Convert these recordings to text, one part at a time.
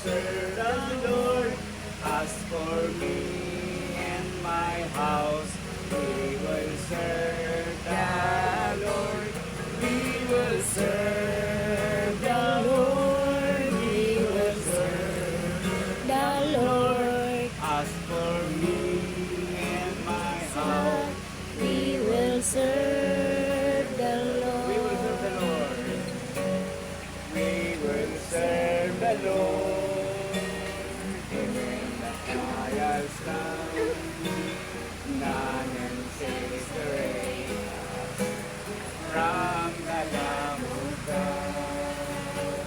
serve the Lord. As for me and my house, we will serve the Lord. We will serve the Lord. We will serve The Lord, As for me and my house, we will serve the we will serve the Lord. Lord. We will serve the Lord. Even the trials come, none and separate us from the Lamb of God.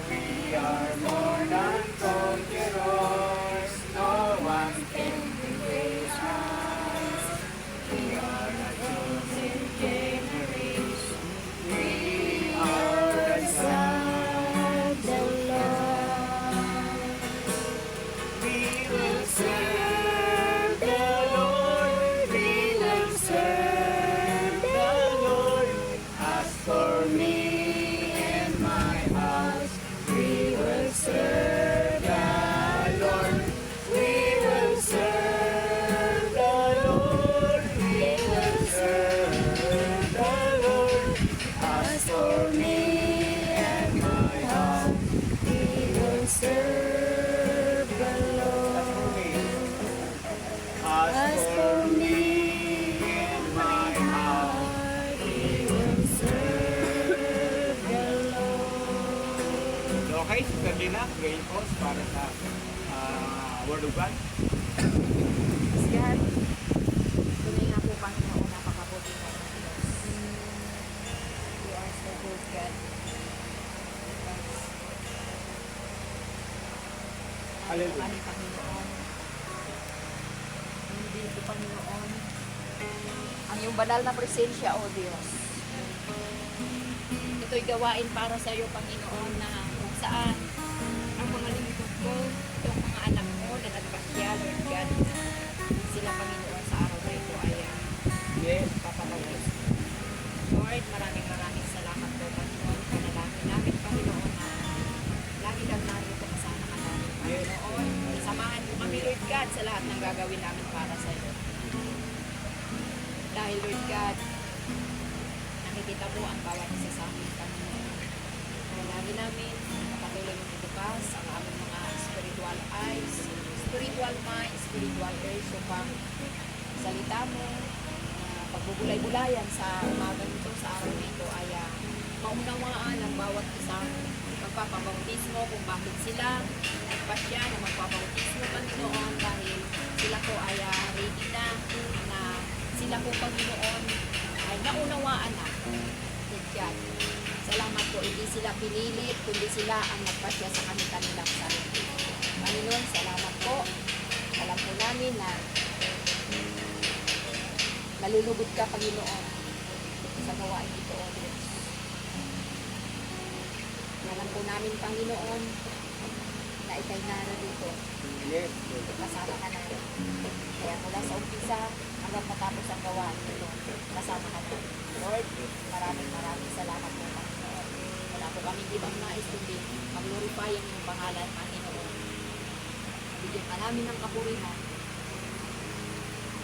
We are more than conquerors. No one can erase us. We are the chosen generation. We are the sons The of Lord, We will serve the Lord. We will serve the Lord. As for me and my house, we will serve the Lord. We will serve the Lord. We will serve the Lord. As for me and my house, we will serve the Lord. As for me and my house, Lord, we will serve the Lord. so okay, Sister Lina, ngayon po para sa Word of God. God, tunay nga po Panginoon, napakabuti mo ng Diyos. You are so good, God. Hallelujah. Aming Panginoon. Hindi po, Panginoon. Ang iyong banal na presensya, O Diyos. Ito'y gawain para sa iyo, Panginoon, na kung saan ang mga lingkod ko, itong mga anak mo na nagpakya, Lord God, sila, Panginoon, sa araw na ito ay Yes. papatawis. Lord, maraming salamat po, Panginoon. Panalangin namin, Panginoon, na lagi kang narito kasama ka namin, Panginoon. Samahan mo kami, Lord God, sa lahat ng gagawin namin para sa iyo. Dahil, Lord God, nakikita po ang bawat isa sa amin, Panginoon. Lagi namin, kapatuloy mo itukas ang aming mga spiritual eyes, spiritual mind, spiritual ears, upang salita mo, pagbubulay-bulayan sa umaga nito, sa araw nito, ay maunawaan ang bawat isang magpapabautismo kung bakit sila nagpasya na magpapabautismo, Panginoon, dahil sila po ay ready na sila po, Panginoon, ay naunawaan na. Yan. Salamat po, hindi sila pinilit, kundi sila ang nagpasya sa kanilang sarili. Panginoon, salamat po. Alam po namin na nalulugod ka, Panginoon, sa gawain ito, O Diyos. Alam po namin, Panginoon, na ikay narito. Yes. Kasama ka namin. Kaya mula sa umpisa hanggang matapos ang gawain ito, kasama ka namin. Lord, maraming salamat po, Panginoon. Wala po kami ibang nais kundi mag-glorify ang iyong pangalan, Panginoon. Bigyan ka namin ng kapurihan.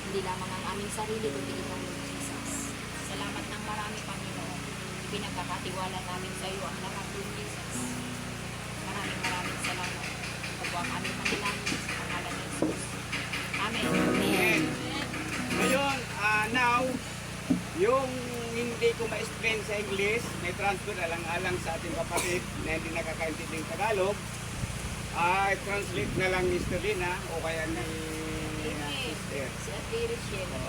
Hindi lamang ang aming sarili, kundi ikaw, Lord Jesus. Salamat ng marami, Panginoon. Pinagkakatiwala namin sa iyo ang lahat, Lord Jesus. Maraming salamat. Ito po ang aming panalangin sa pangalan ni Jesus. Amen. Amen. Ngayon, now, yung hindi ko ma-explain sa English, may transfer alang-alang sa ating kapatid na hindi nakakaintindi ng Tagalog. I-translate na lang ni Sister Lina o kaya ni Sister Si Ate Richelle.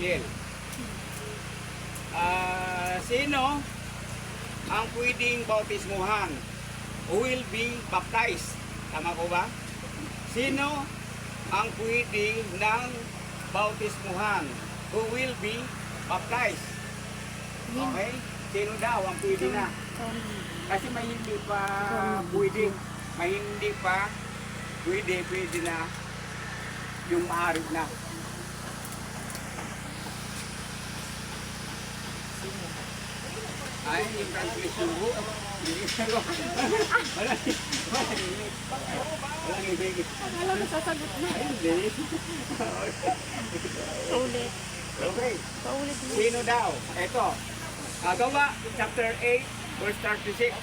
Jill. Sino ang pwedeng bautismuhan? Who will be baptized? Tama ko ba? Sino ang pwedeng ng bautismuhan? Who will be baptized? Okay? Sino daw ang pwede na? Kasi may hindi pa pwede. May hindi pa pwede na yung maaari na. Ay, yung translation ko. Hindi ko. Wala Walang ibig. Alam mo, sasagot na. Ay, hindi. Ulit. Okay. Paulit mo. Sino daw? Ito. Gawa, chapter 8, verse 36.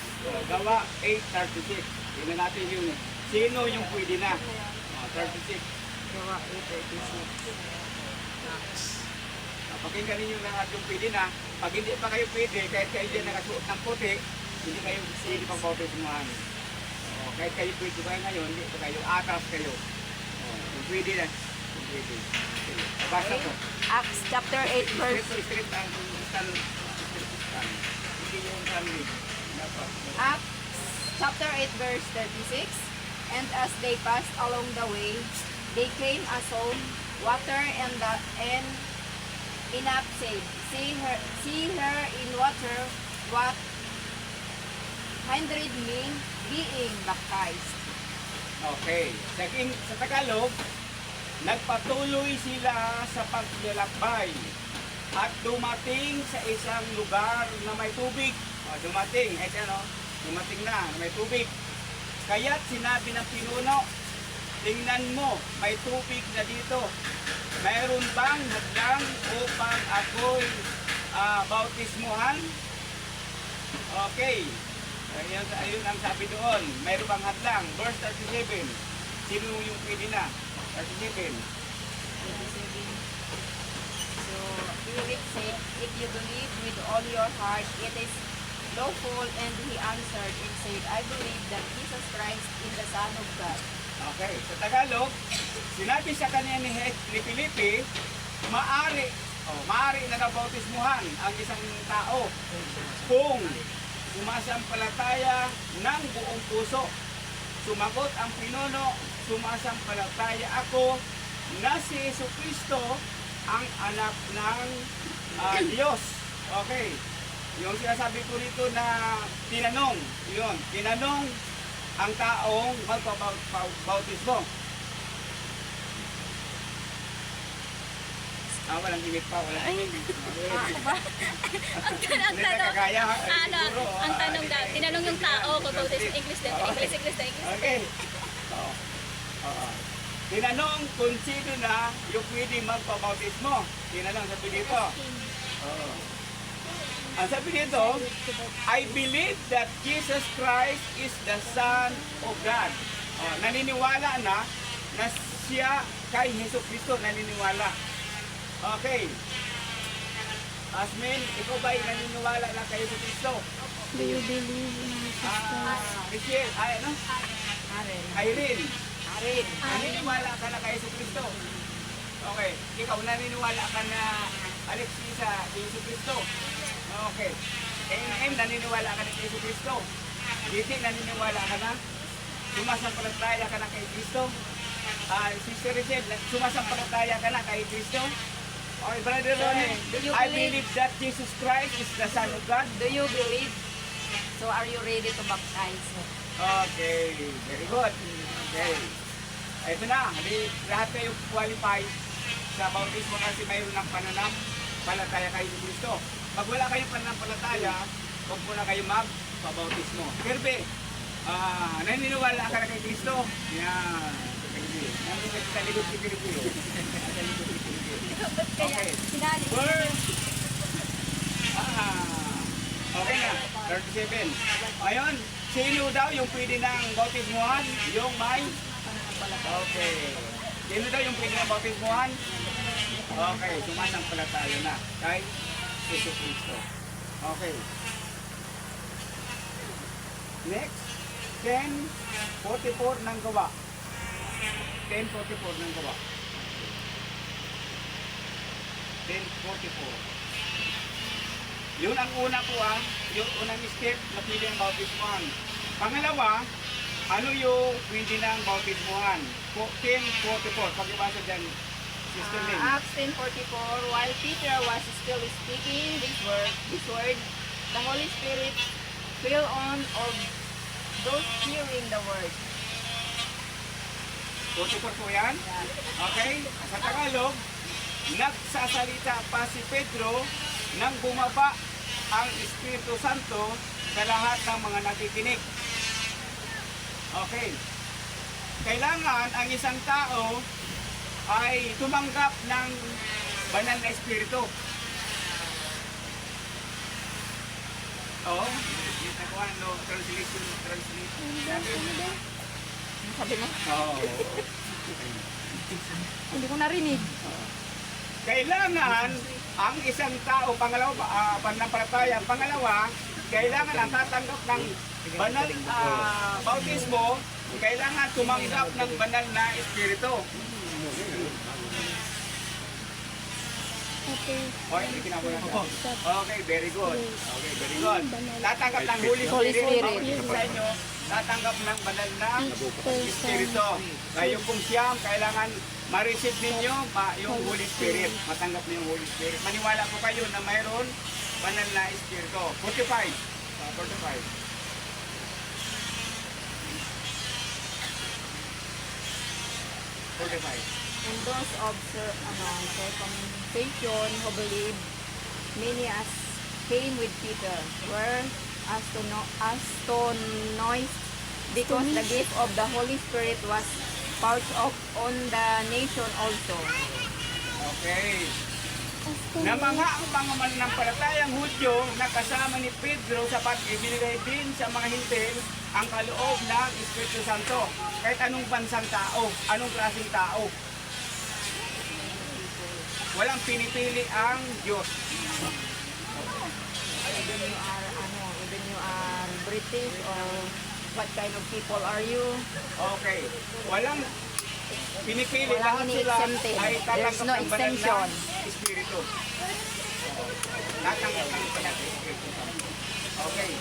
Gawa 8:36. Tingnan natin yun. Sino yung pwede na? 36. Gawa 8:36. Pakinggan ninyo lahat yung pwede na. Pag hindi pa kayo pwede, kahit kayo dyan nakasuot ng puti, hindi kayo pwede pang bautismuhan. Kahit kayo pwede kayo ngayon, hindi pa kayo, atas kayo. Yung pwede na. Yung pwede. Sige. Basta po. Acts chapter 8 verse Script ang hindi yung family. Dapat. Acts chapter 8 verse 36. And as they passed along the way, they came a soul, water and enough said, see her in water, what 100 men being baptized. Okay. Sa Tagalog, nagpatuloy sila sa paglalakbay at dumating sa isang lugar na may tubig. Dumating na may tubig. Kaya't sinabi ng pinuno, tingnan mo, may tubig na dito. Mayroon bang hadlang upang ako'y bautismuhan? Okay. Ayun ang sabi doon. Mayroon bang hadlang? Verse 37. Sino yung pwede na? 37. So, here it said, if you believe with all your heart, it is lawful. And he answered and said, I believe that Jesus Christ is the Son of God. Okay. Sa Tagalog, sinabi sa kanya ni Filipe, maari na nabautismuhan ang isang tao kung sumasampalataya ng buong puso. Sumagot ang pinuno, sumasampalataya ako na si Jesucristo ang anak ng Diyos. Okay. Yung sinasabi ko rito na tinanong ang taong magpabautismo. Walang imik pa, walang imik. Ang tanong, Nakakaya, ang tanong daw, tinanong yung tao kung bautismo, English din, English. Okay. Oo. Tinanong kung sino na yung pwede magpabautismo. Tinanong, sabi dito. Oo. Ang sabi dito, I believe that Jesus Christ is the Son of God. Naniniwala na siya kay Jesucristo, naniniwala. Okay. Asmin, ikaw ba ay naniniwala na kay Jesucristo? Do you believe in Jesus Christ? Michelle, ano? Irene. Naniniwala ka na kay Jesucristo? Okay. Ikaw, naniniwala ka na Alexis sa Jesucristo? Okay. M, naniniwala ka na kay Jesucristo? Diti, naniniwala ka na? Sumasampalataya ka na kay Kristo? Sister Richard, sumasampalataya ka na kay Kristo? Okay, Brother Ronnie, I believe that Jesus Christ is the Son of God. Do you believe? So are you ready to baptize? Okay, very good. Okay. Ito na, lahat kayo qualify sa bautismo kasi mayroon ng pananampalataya kay Kristo. Pag wala kayong pananampalataya, huwag muna kayo magpabautismo. Kirby, naniniwala ka na kay Kristo? Yan. Nandun sa likod si Kirby. Okay. First. Okay na. 37. Ngayon, sino daw yung pwede ng bautismuhan? Yung may? Okay. Sino daw yung pwede ng bautismuhan? Okay. Sumasampalataya na kay Jesucristo. Okay. Next. 10:44 ng gawa. 10:44 ng gawa. 10:44. Yun ang una po yung unang step na pili ang bautismuhan. Pangalawa, ano yung pwede ng bautismuhan? 10:44. Pag-ibasa dyan, Sister Lynn. Acts 10:44, while Peter was still speaking this word, the Holy Spirit fell on of those hearing the word. 44 po yan. Okay? Sa Tagalog, nagsasalita pa si Pedro nang bumaba ang Espiritu Santo sa lahat ng mga nakikinig. Okay. kailangan ang isang tao ay tumanggap ng banal na espiritu. Oo, yung nakuha, no, translation. Sabi mo? Oo. Hindi ko narinig. Kailangan ang isang tao, pangalawa, pananampalataya, pangalawa, kailangan ang tatanggap ng banal bautismo, kailangan tumanggap ng banal na espiritu. Okay. Okay, hindi kinabula ko. Okay, very good. Okay, very good. Tatanggap ng Holy Holy Spirit. Spirit. Bawat isa sa inyo, tatanggap ng banal na espiritu. Kayo pong siyam, kailangan ma-receive ninyo yung Holy Spirit. Matanggap niyo yung Holy Spirit. Maniwala po kayo na mayroon banal na espiritu. 45. 45. And those of circumcision who believed, many as came with Peter, were astonished because the gift of the Holy Spirit was poured out on the nation also. Okay. Na mga mananampalatayang Hudyo na kasama ni Pedro sa pag-ibinigay din sa mga hintil ang kaloob ng Espiritu Santo. Kahit anong bansang tao, anong klaseng tao. Walang pinipili ang Diyos. Even you are British or what kind of people are you? Okay. Walang pinipili. Walang Lahat sila ini-exempted. ay There's tatanggap no ng banal exemption. na Espiritu. Tatanggap ng banal na Espiritu. Okay.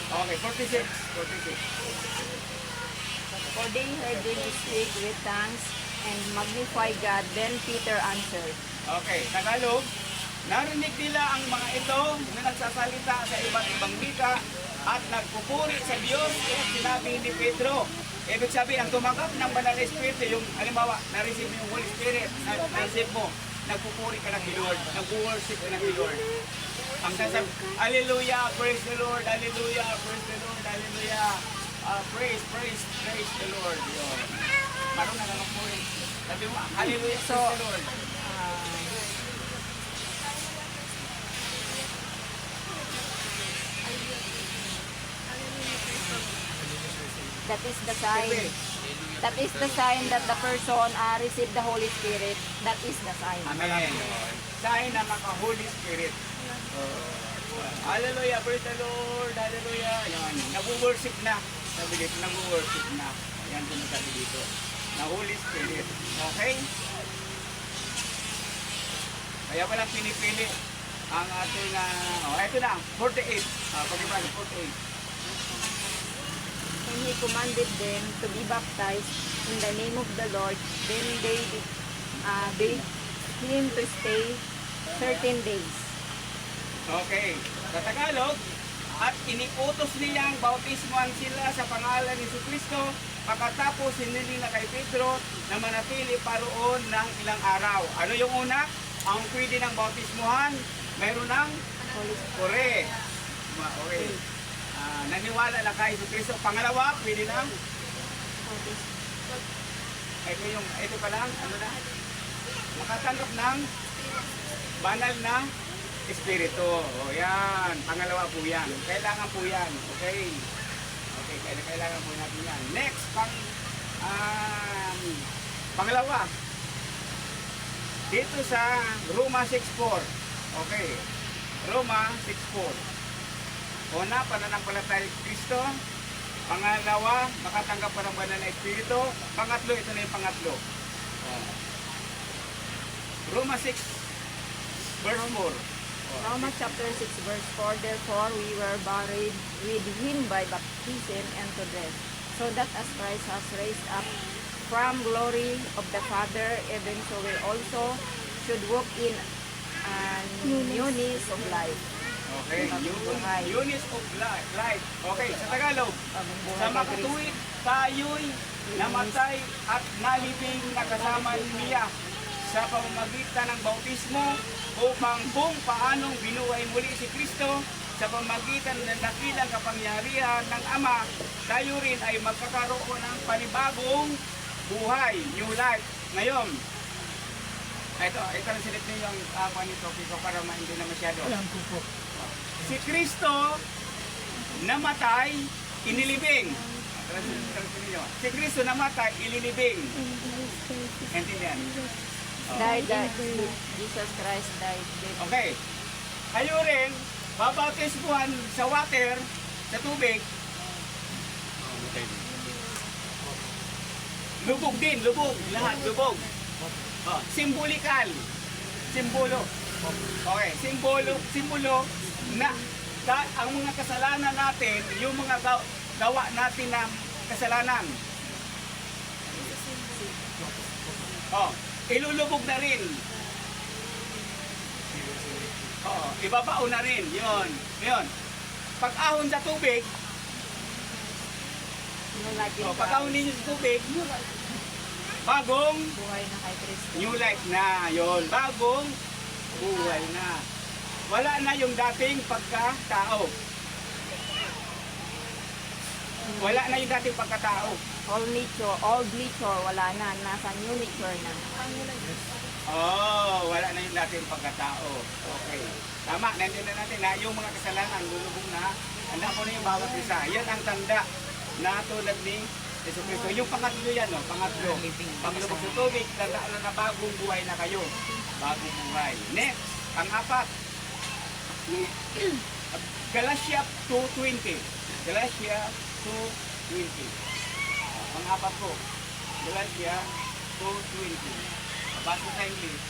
Okay, 46. 46. For they heard them speak with tongues and magnify God. Then Peter answered. Okay, Tagalog. Narinig nila ang mga ito na nagsasalita sa iba't ibang wika at nagpupuri sa Diyos at sinabi ni Pedro. Ibig sabihin, ang tumanggap ng banal na Espiritu, yung halimbawa, na-receive mo yung Holy Spirit, na-receive mo, nagpupuri ka ng Lord, nag-worship ka ng Lord. Ang sasabi, Hallelujah, praise the Lord, Hallelujah, praise the Lord, Hallelujah, praise the Lord. Yun. Marunong na lang po rin. Sabi mo, Hallelujah, praise the Lord. That is the sign. That is the sign that the person received the Holy Spirit. That is the sign. Amen. Sign na maka-Holy Spirit. Hallelujah, praise the Lord, Hallelujah. Yan, nag-worship na. Sabi dito, nag-worship na. Yan sinasabi dito. Na Holy Spirit. Okay? Kaya walang pinipili ang ating, ito na, 48. Pag-ibig, 48. And he commanded them to be baptized in the name of the Lord. Then they begged him to stay 13 days. Okay. Sa Tagalog, at iniutos niyang bautismuhan sila sa pangalan ni Kristo pagkatapos hinili na kay Pedro na manatili paroon ng ilang araw. Ano yung una? Ang pwede ng bautismuhan, mayroon ng correct. Okay. Naniwala na kay Kristo. Pangalawa, pwede ng ito pa lang, ano na? Makatanggap ng banal na Espiritu. O yan. Pangalawa po yan. Kailangan po yan. Okay. Okay, kailangan po natin yan. Next, pangalawa. Dito sa Roma 6:4. Okay. Roma 6:4. Una, pananampalataya kay Kristo. Pangalawa, makatanggap pa ng banal na Espiritu. Pangatlo, ito na yung pangatlo. Roma 6, verse 4. Romans chapter 6 verse 4, therefore we were buried with him by baptism into death, so that as Christ has raised up from glory of the Father, even so we also should walk in newness of life. Okay, newness of life. Okay, sa Tagalog, sa makatuwid tayo'y namatay at nalibing na kasama niya sa pamamagitan ng bautismo upang kung paanong binuhay muli si Kristo sa pamagitan ng dakilang kapangyarihan ng Ama, tayo rin ay magkakaroon ng panibagong buhay, new life. Ngayon, ito ang silit ninyo ang nito, Kiko, para hindi na masyado. Si Kristo namatay, inilibing. Translate ninyo. Si Kristo namatay, inilibing. Intindihan? Died. Jesus Christ died. Okay. Kayo rin, babautismuhan sa water, sa tubig. Lubog din, lubog. Lahat, lubog. Oh, simbolikal. Simbolo. Okay, simbolo na ang mga kasalanan natin, yung mga gawa natin ng kasalanan. Oh, ilulubog na rin. Oh, ibabaon na rin. Yun. Yun. Pag-ahon sa tubig, pag-ahon ninyo sa tubig, bagong Buhay na kay Kristo. new life na. Yun. Bagong buhay na. Wala na yung dating pagkatao. Wala na yung dating pagkatao. Old nature, wala na. Nasa new nature na. Oh, wala na yung dating pagkatao. Okay. Tama, nandiyan na natin na yung mga kasalanan, lulubog na. Handa mo na yung bawat isa. Yan ang tanda na tulad ni Yesu Cristo. Yung pangatlo yan, no? Pangatlo. Panglubog sa tubig, tanda na bagong buhay na kayo. Bagong buhay. Next, pang-apat. Galatia 2:20. Galatia 2:20. Pang-apat po. Galatia 2:20. Basta sa English.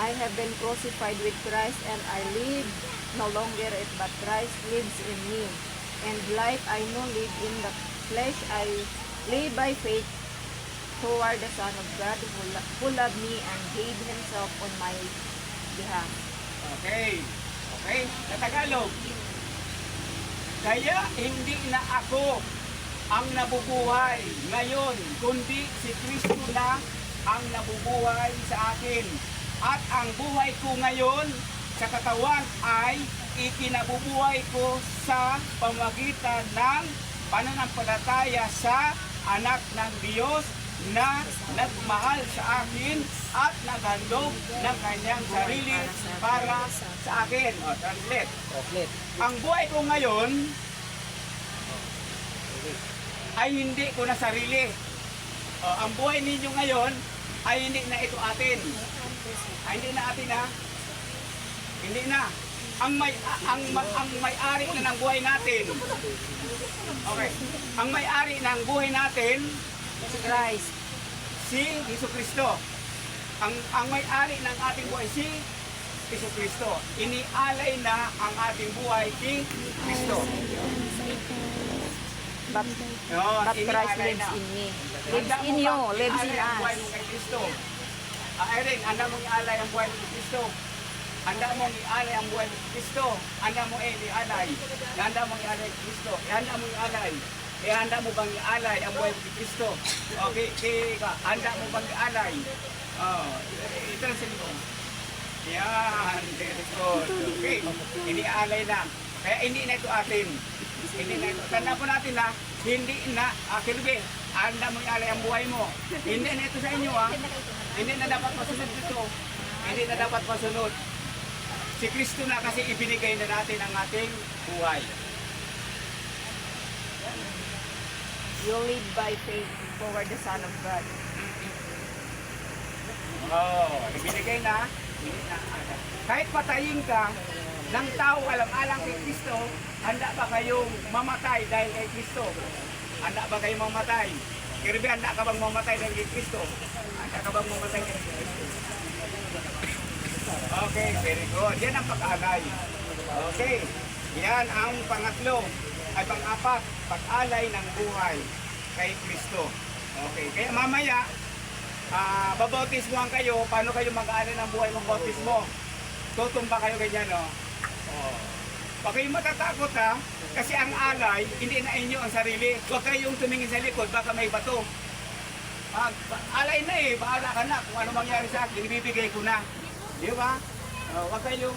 I have been crucified with Christ, and I live no longer it, but Christ lives in me. And life I now live in the flesh, I live by faith toward the Son of God who loved me and gave Himself on my behalf. Okay. Okay. Sa Tagalog. Kaya hindi na ako ang nabubuhay ngayon, kundi si Kristo na ang nabubuhay sa akin. At ang buhay ko ngayon sa katawan ay ikinabubuhay ko sa pamagitan ng pananampalataya sa Anak ng Diyos na nagmahal sa akin at naghandog ng kanyang sarili para sa akin. O, translate. Ang buhay ko ngayon ay hindi ko na sarili. O, ang buhay ninyo ngayon ay hindi na ito atin. Ay hindi na atin, ha? Hindi na. Ang may-ari na ng buhay natin. Okay. Ang may-ari ng buhay natin Si Christ. si Yesu Cristo. Ang may-ari ng ating buhay si Yesu Cristo. Inialay na ang ating buhay kay Kristo. But Yun, Christ inialay lives na. in me. Handa Lives mo in bang you. Lives in ialay ang buhay us. mo kay Kristo? Erin, handa mong ialay ang buhay mo kay Kristo. Handa mong ialay ang buhay mo kay Kristo. Handa mo ialay. Handa mong ialay kay Kristo. Handa mong ialay. Handa mo bang ialay ang buhay mo kay Kristo? Okay, handa mo bang ialay? Ito ang sinito. Yan, very good. Okay, inialay na. Kaya hindi na ito atin. Hindi na ito. Tanda po natin na, hindi na, Kirby, handa mo ialay ang buhay mo. Hindi na ito sa inyo, ha? Hindi na dapat masunod ito. Hindi na dapat masunod. Si Kristo na kasi ibinigay na natin ang ating buhay. You live by faith toward the Son of God. Ibinigay na. Kahit patayin ka ng tao alang-alang kay Kristo, handa ba kayong mamatay dahil kay Kristo? Handa ba kayong mamatay? Kirby, handa ka bang mamatay dahil kay Kristo? Handa ka bang mamatay kay Kristo? Okay, very good. Yan ang pag-alay. Okay, yan ang pangatlo ay pang-apat, pag-alay ng buhay kay Kristo. Okay, kaya mamaya, babautismohan kayo, paano kayo mag-aalay ng buhay ng bautismo? Tutumba kayo ganyan, no? Huwag kayong matatakot, ha? Kasi ang alay, hindi na inyo ang sarili. Huwag kayong tumingin sa likod, baka may bato. alay na eh, bahala ka na kung ano mangyari sa akin, ibibigay ko na. Di ba? Huwag kayong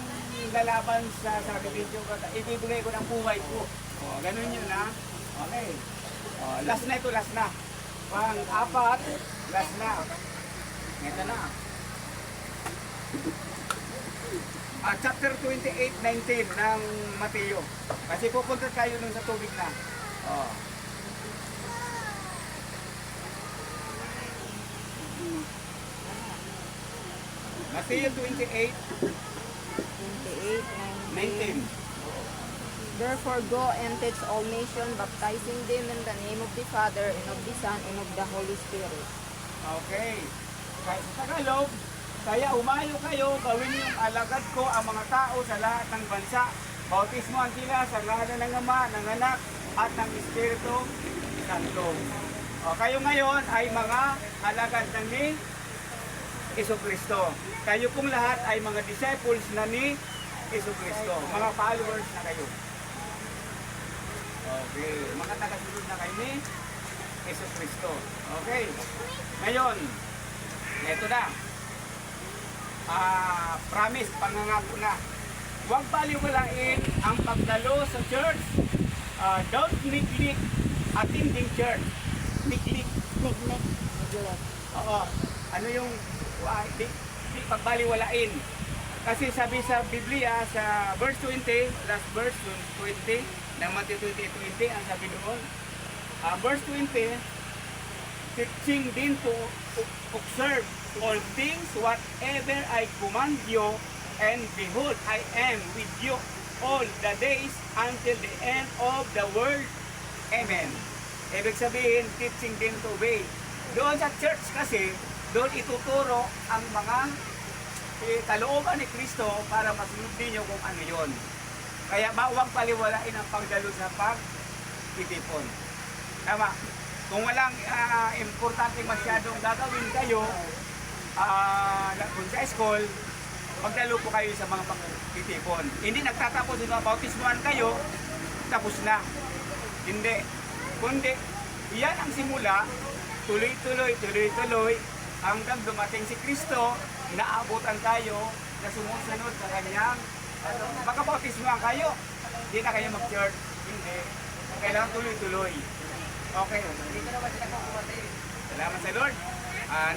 lalaban sa sacrifice, ibibigay ko ng buhay ko. Ganun yun ha. Okay. Last na ito, last na. Pang-apat, last na. Ito na. Chapter 28:19 ng Mateo. Kasi pupunta tayo nun sa tubig na. Mateo 28:19. 28:19. Therefore go and teach all nations, baptizing them in the name of the Father, and of the Son, and of the Holy Spirit. Okay. Sa Tagalog, kaya umayo kayo, gawin niyong alagad ko ang mga tao sa lahat ng bansa. Bautismohan sila sa ngalan ng Ama, ng Anak, at ng Espiritu Santo. Kayo ngayon ay mga alagad ng ni Jesucristo. Kayo pong lahat ay mga disciples na ni Jesucristo. Mga followers na kayo. Okay. Mga tagasunod na kayo ni Jesucristo. Okay. Ngayon, ito na. Promise, pangangako na. Huwag baliwalain ang pagdalo sa church. Don't neglect attending church. Neglect. Oo. Ano yung di pagbaliwalain? Kasi sabi sa Biblia, sa verse 20, last verse 20, ng Matthew 28:20, ang sabi doon, verse 20, teaching din to observe all things whatever I command you, and behold, I am with you all the days until the end of the world. Amen. Ibig sabihin, teaching din to obey. Doon sa church kasi, doon ituturo ang mga kalooban ni Kristo para masunod ninyo kung ano yon. Kaya huwag paliwalain ang pagdalo sa pagtitipon. Tama. Kung walang importante masyadong gagawin kayo kung sa school, magdalo po kayo sa mga pagtitipon. Hindi nagtatapos yung bautismuhan kayo, tapos na. Hindi. Kundi, yan ang simula, tuloy-tuloy, hanggang dumating si Kristo, naabutan tayo na sumusunod sa kanyang magkabautismuhan kayo. Hindi na kayo mag-church. Hindi. Kailangan tuloy-tuloy. Okay. Salamat sa Lord.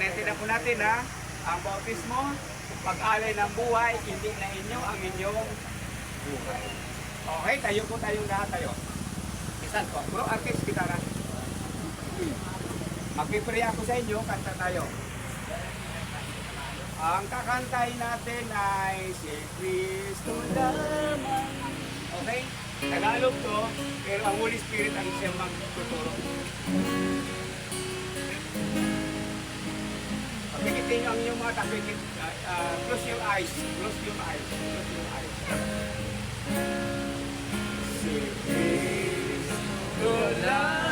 Naintindihan po natin na ang bautismo, pag-alay ng buhay, hindi na inyo ang inyong buhay. Okay, tayo po tayong lahat tayo. Isan po. Bro, artist, gitara. Magpipray ako sa inyo, kanta tayo. Ang kakantay natin ay si Kristo lamang. Okay? Tagalog to, pero ang Holy Spirit ang siyang magtuturo. Pagkikitin nyo ang inyong mga tapikit. Close your eyes. Close your eyes. Close your eyes. Si Kristo lamang.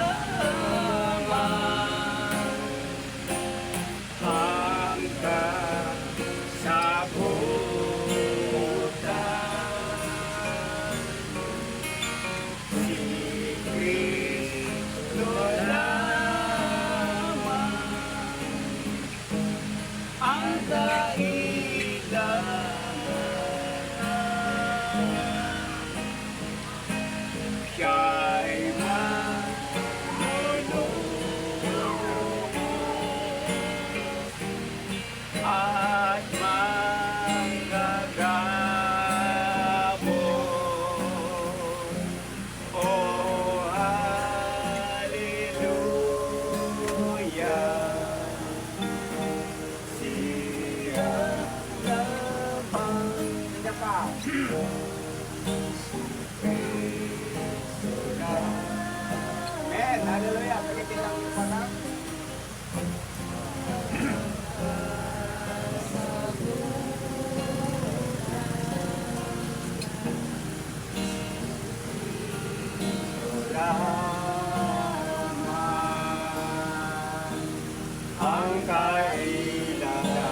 Amen. Hallelujah. Pagitin lang yung mata. Ang kailangan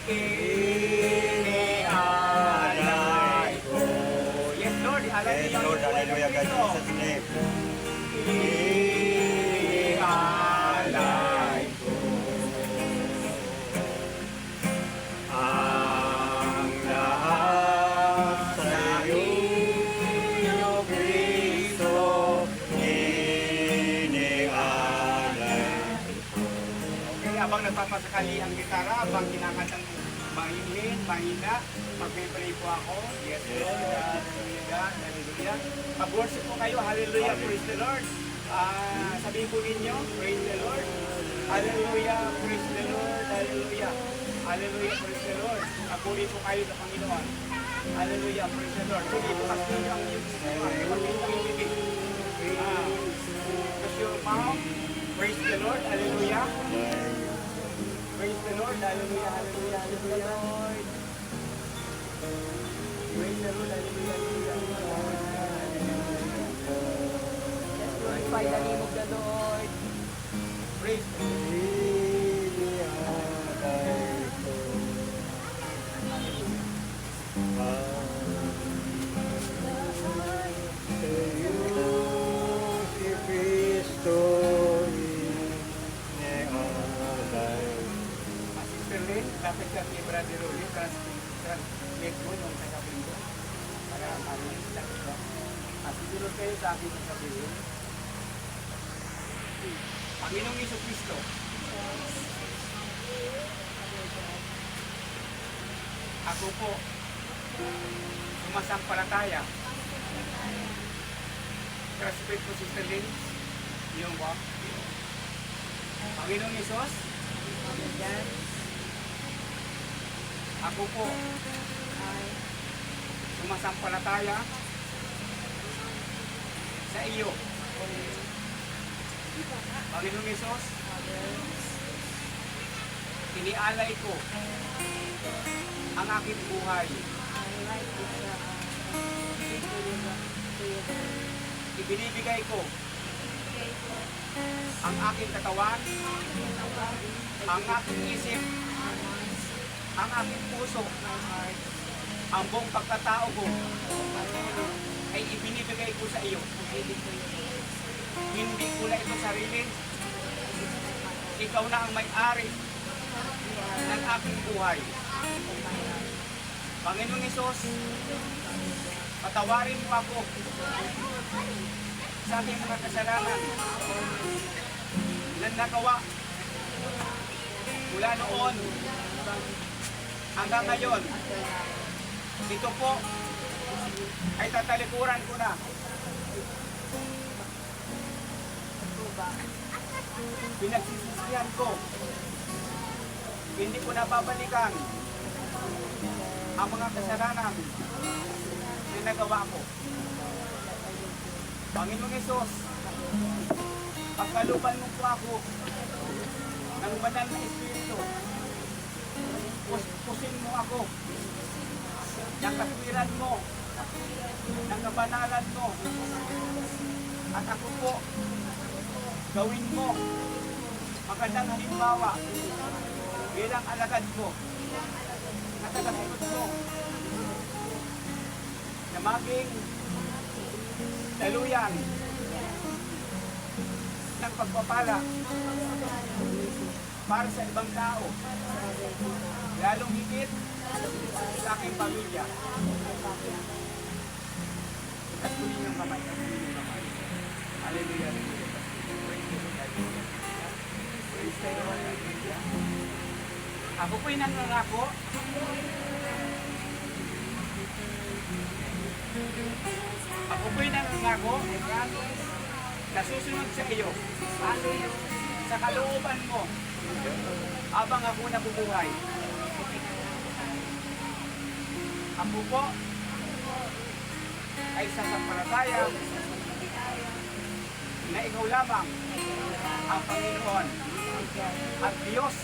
inialay ko. Yes, Lord. Alay Yes, niyo Lord, yung buhay hallelujah, ng God, Kristo. Jesus' name. Inialay ko ang lahat sa iyo, Kristo, Inialay. Okay, habang nagpapasakali ang gitara, habang kinakanta ng mahina, mag-pray po ako. Yes, Lord. Hallelujah, God. Hallelujah. Mag-worship po kayo. Hallelujah. Praise the Lord. Sabihin po ninyo, praise the Lord. Hallelujah. Praise the Lord. Hallelujah. Hallelujah. Praise the Lord. Pagpuli po kayo sa Panginoon. Hallelujah. Praise the Lord. Puli po kasi ninyo ang iyong sistema. Pagpili ang ibig. Because your mouth, praise the Lord. Hallelujah. Praise the Lord. Hallelujah. Hallelujah. Hallelujah. Lord. Praise the Lord. Hallelujah. Hallelujah. Let's glorify the name of the Lord. Praise the Lord. Si Kristo inialay. Sister Lynn, dapat ka ni Brother Rolly, translate mo nung sasabihin ko. Para kami dapat ko. Susunod kayo sa akin ang sabihin. Panginoong Iso Kristo, ako po, sumasampalataya. Respect po, Sister Lynn, yung walk. Panginoong Isos, ako po ay sumasampalataya sa iyo. Panginoong Isos, inialay ko ang aking buhay. Ibinibigay ko ang aking katawan, ang aking isip, ang aking puso, ang buong pagkatao ko ay ibinibigay ko sa iyo. Hindi ko na ito sarili. Ikaw na ang may-ari ng aking buhay. Panginoong Isos, patawarin mo ako sa aking mga kasalanan na nagawa mula noon hanggang ngayon. Ito po ay tatalikuran ko na. Pinagsisisihan ko. Hindi ko na babalikan ang mga kasalanan na nagawa ko. Panginoong Hesus, pagkaluban mo po ako ng banal na Espiritu. Pusin mo ako ng katwiran mo, ng kabanalan mo. At ako po, gawin mo magandang halimbawa bilang alagad mo at tagasunod mo na maging daluyan ng pagpapala para sa ibang tao, lalong higit sa aking pamilya. At kunin yung kamay. Hallelujah. Praise the Lord. Hallelujah. Ako po'y nangangako na susunod sa iyo sa kalooban mo habang ako nabubuhay. Ako po ay sasampalataya na ikaw lamang ang Panginoon at Diyos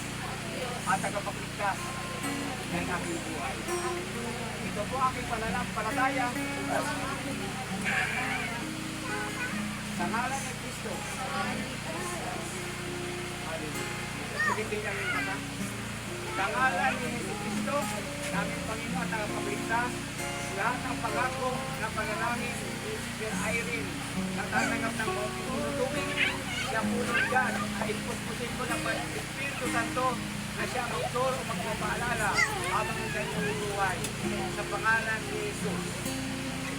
at tagapagligtas ng aking buhay. Ito po aking pananampalataya sa ngalan ng Kristo. Hallelujah. Sige, tingnan mo ba? Sa ngalan ni Jesucristo, naming Panginoon at tagapagligtas, lahat ng pangako na panalangin ni Sister Irene na tatanggap ng tubig, siya punod God ay ipuspusik ko ng Espiritu Santo na siya magturo o magpapaalala habang ang kanyang buhay sa pangalan ni Jesus.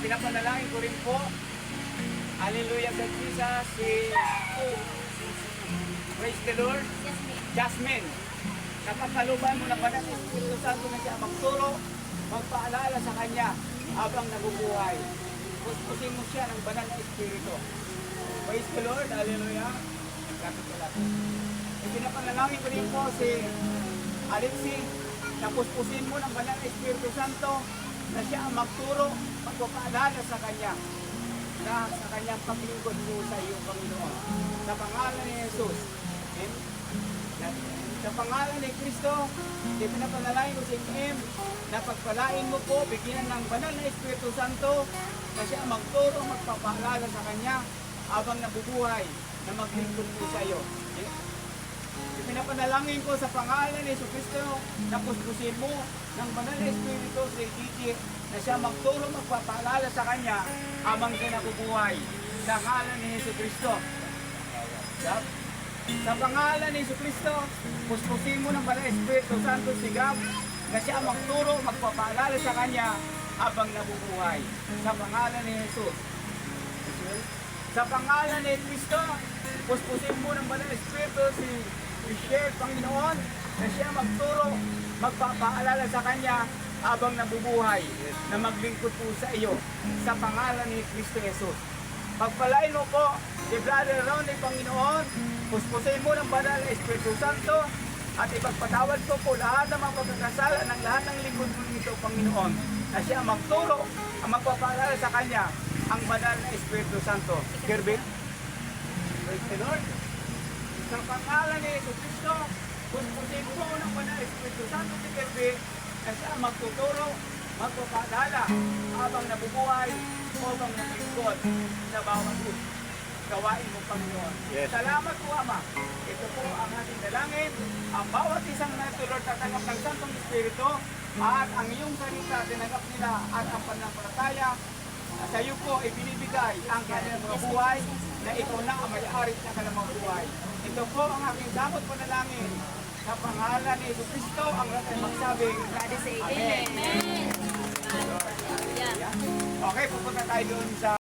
Pinapanalangin ko rin po, hallelujah, God Jesus, si praise the Lord, Jasmine. Napapaluban mo na ba ng Espiritu Santo na siya magturo, magpaalala sa kanya habang nabubuhay. Puspusin mo siya ng banal na Espiritu. Praise the Lord, hallelujah. Kapit ko lang. Pinapanalangin ko rin po si Alexi, na puspusin mo ng banal na Espiritu Santo na siya ang magturo, magpapaalala sa kanya na sa kanyang paglingkod mo sa iyo, Panginoon. Sa pangalan ni Jesus. Amen. Sa pangalan ni Kristo, pinapanalangin ko si M na pagpalain mo po, bigyan ng banal na Espiritu Santo na siya ang magturo, magpapaalala sa kanya habang nabubuhay na maglingkod po sa iyo. Pinapanalangin ko sa pangalan ni Jesucristo na puspusin mo ng banal na Espiritu si Gigi na siya magturo, magpapaalala sa kanya habang siya nabubuhay sa ngalan ni Jesucristo. Sa pangalan ni Jesucristo, puspusin mo ng banal na Espiritu Santo si Gab na siya magturo, magpapaalala sa kanya habang nabubuhay sa pangalan ni Jesus. Sa pangalan ni Kristo, puspusin mo ng banal na Espiritu si Michelle, Panginoon, na siya magturo, magpapaalala sa kanya habang nabubuhay na maglingkod po sa iyo sa pangalan ni Kristo Jesus. Pagpalain mo po si Brother Ronnie, Panginoon, puspusin mo ng banal na Espiritu Santo at ipagpatawad ko po lahat ng mga pagkakasala ng lahat ng lingkod mo nito, Panginoon, na siya magturo, ang magpapaalala sa kanya ang banal na Espiritu Santo. Kirby? Praise the Lord. Sa pangalan ni Jesucristo, puspusin po ng banal na Espiritu Santo si Kirby na siya magtuturo, magpapaalala habang nabubuhay o habang naglingkod sa bawat gawain mo, Panginoon. Yes. Salamat po, Ama. Ito po ang ating dalangin. Ang bawat isang natulog tatanggap ng Santong Espiritu at ang iyong salita tinanggap nila at ang pananampalataya sa iyo po ibinibigay ang kanilang mga buhay na ikaw na ang may-ari ng kanilang mga buhay. Ito po ang aking damot panalangin sa pangalan ni Jesucristo ang lahat magsabing God is Amen. Amen. Yeah. Okay, pupunta tayo doon sa